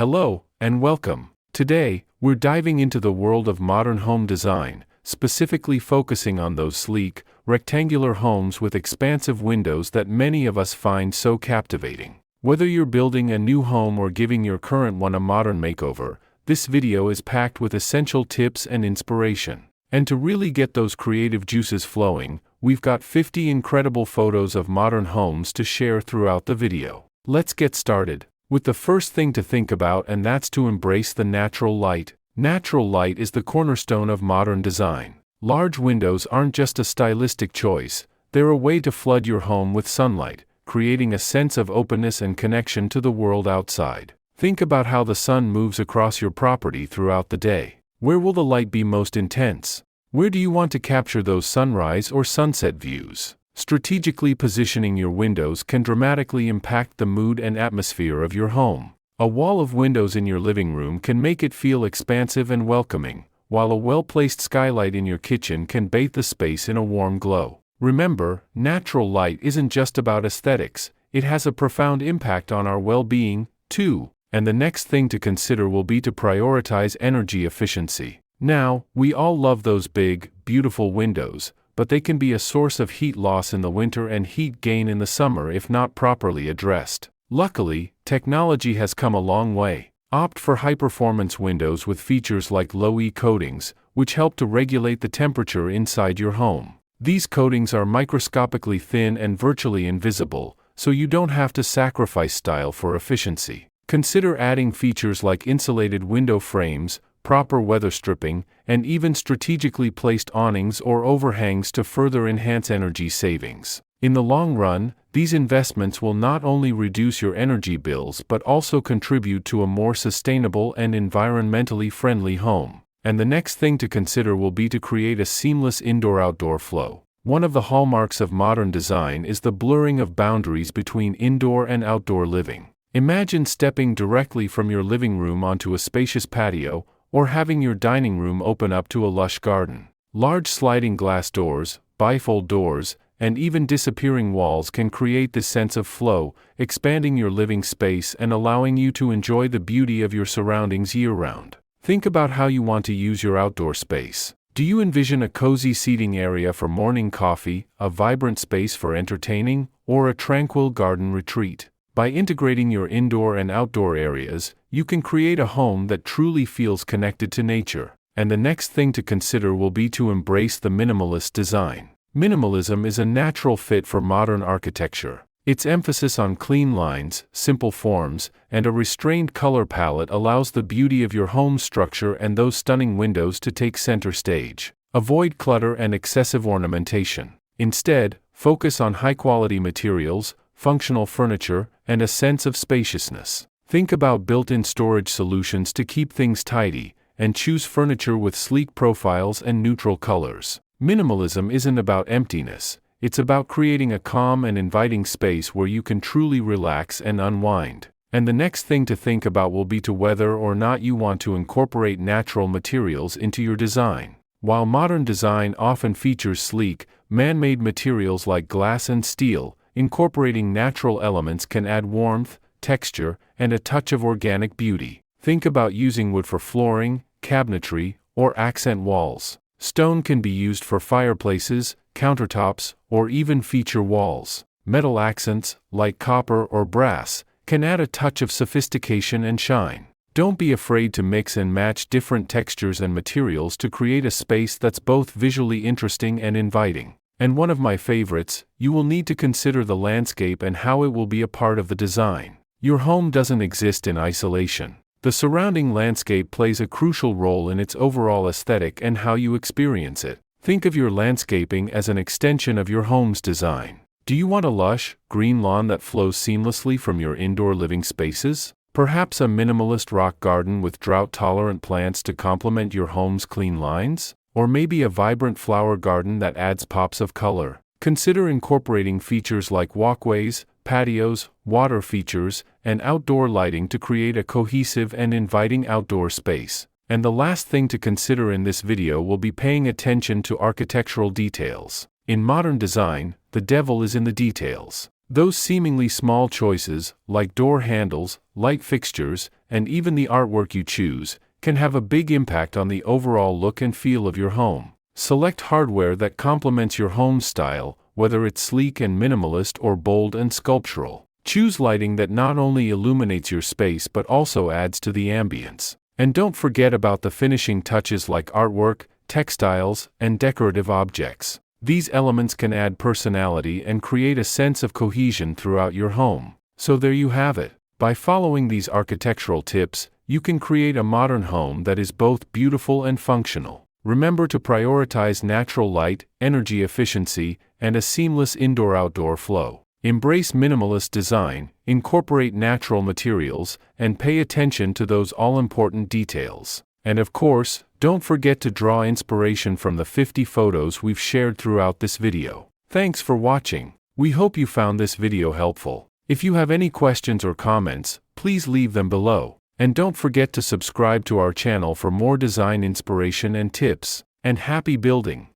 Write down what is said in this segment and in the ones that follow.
Hello, and welcome. Today, we're diving into the world of modern home design, specifically focusing on those sleek, rectangular homes with expansive windows that many of us find so captivating. Whether you're building a new home or giving your current one a modern makeover, this video is packed with essential tips and inspiration. And to really get those creative juices flowing, we've got 50 incredible photos of modern homes to share throughout the video. Let's get started with the first thing to think about, and that's to embrace the natural light. Natural light is the cornerstone of modern design. Large windows aren't just a stylistic choice, they're a way to flood your home with sunlight, creating a sense of openness and connection to the world outside. Think about how the sun moves across your property throughout the day. Where will the light be most intense? Where do you want to capture those sunrise or sunset views? Strategically positioning your windows can dramatically impact the mood and atmosphere of your home. A wall of windows in your living room can make it feel expansive and welcoming, while a well-placed skylight in your kitchen can bathe the space in a warm glow. Remember, natural light isn't just about aesthetics, it has a profound impact on our well-being, too. And the next thing to consider will be to prioritize energy efficiency. Now, we all love those big, beautiful windows, but they can be a source of heat loss in the winter and heat gain in the summer if not properly addressed. Luckily, technology has come a long way. Opt for high-performance windows with features like low-E coatings, which help to regulate the temperature inside your home. These coatings are microscopically thin and virtually invisible, so you don't have to sacrifice style for efficiency. Consider adding features like insulated window frames, proper weather stripping, and even strategically placed awnings or overhangs to further enhance energy savings. In the long run, these investments will not only reduce your energy bills but also contribute to a more sustainable and environmentally friendly home. And the next thing to consider will be to create a seamless indoor-outdoor flow. One of the hallmarks of modern design is the blurring of boundaries between indoor and outdoor living. Imagine stepping directly from your living room onto a spacious patio, or having your dining room open up to a lush garden. Large sliding glass doors, bifold doors, and even disappearing walls can create this sense of flow, expanding your living space and allowing you to enjoy the beauty of your surroundings year-round. Think about how you want to use your outdoor space. Do you envision a cozy seating area for morning coffee, a vibrant space for entertaining, or a tranquil garden retreat? By integrating your indoor and outdoor areas, you can create a home that truly feels connected to nature. And the next thing to consider will be to embrace the minimalist design. Minimalism is a natural fit for modern architecture. Its emphasis on clean lines, simple forms, and a restrained color palette allows the beauty of your home structure and those stunning windows to take center stage. Avoid clutter and excessive ornamentation. Instead, focus on high-quality materials, functional furniture, and a sense of spaciousness. Think about built-in storage solutions to keep things tidy, and choose furniture with sleek profiles and neutral colors. Minimalism isn't about emptiness, it's about creating a calm and inviting space where you can truly relax and unwind. And the next thing to think about will be to whether or not you want to incorporate natural materials into your design. While modern design often features sleek, man-made materials like glass and steel, incorporating natural elements can add warmth, texture, and a touch of organic beauty. Think about using wood for flooring, cabinetry, or accent walls. Stone can be used for fireplaces, countertops, or even feature walls. Metal accents, like copper or brass, can add a touch of sophistication and shine. Don't be afraid to mix and match different textures and materials to create a space that's both visually interesting and inviting. And one of my favorites, you will need to consider the landscape and how it will be a part of the design. Your home doesn't exist in isolation. The surrounding landscape plays a crucial role in its overall aesthetic and how you experience it. Think of your landscaping as an extension of your home's design. Do you want a lush, green lawn that flows seamlessly from your indoor living spaces? Perhaps a minimalist rock garden with drought-tolerant plants to complement your home's clean lines? Or maybe a vibrant flower garden that adds pops of color. Consider incorporating features like walkways, patios, water features, and outdoor lighting to create a cohesive and inviting outdoor space. And the last thing to consider in this video will be paying attention to architectural details. In modern design, the devil is in the details. Those seemingly small choices, like door handles, light fixtures, and even the artwork you choose, can have a big impact on the overall look and feel of your home. Select hardware that complements your home style, whether it's sleek and minimalist or bold and sculptural. Choose lighting that not only illuminates your space but also adds to the ambience. And don't forget about the finishing touches like artwork, textiles, and decorative objects. These elements can add personality and create a sense of cohesion throughout your home. So there you have it. By following these architectural tips, you can create a modern home that is both beautiful and functional. Remember to prioritize natural light, energy efficiency, and a seamless indoor-outdoor flow. Embrace minimalist design, incorporate natural materials, and pay attention to those all-important details. And of course, don't forget to draw inspiration from the 50 photos we've shared throughout this video. Thanks for watching. We hope you found this video helpful. If you have any questions or comments, please leave them below. And don't forget to subscribe to our channel for more design inspiration and tips. And happy building!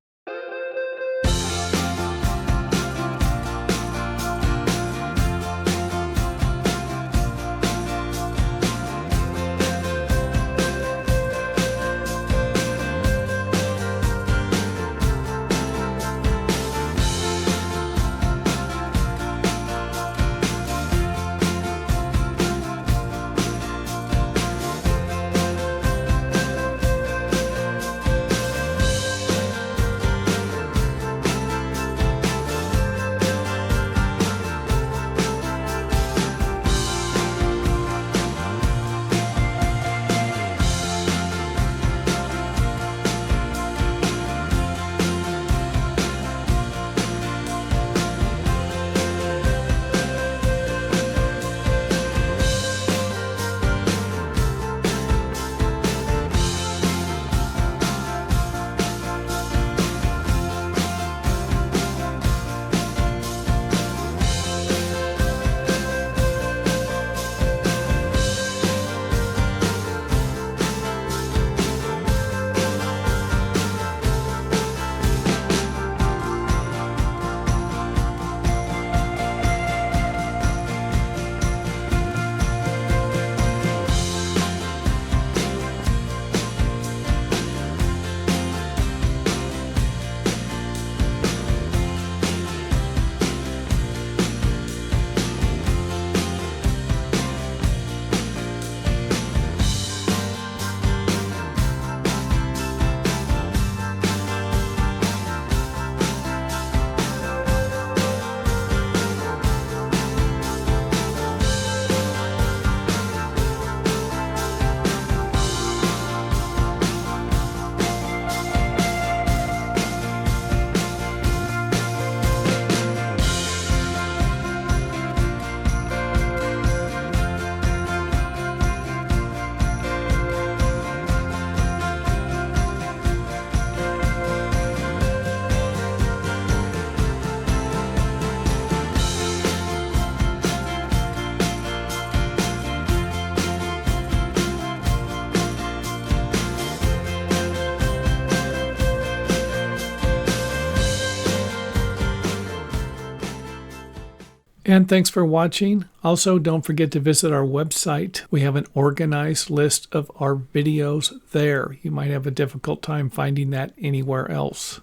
And thanks for watching. Also, don't forget to visit our website. We have an organized list of our videos there. You might have a difficult time finding that anywhere else.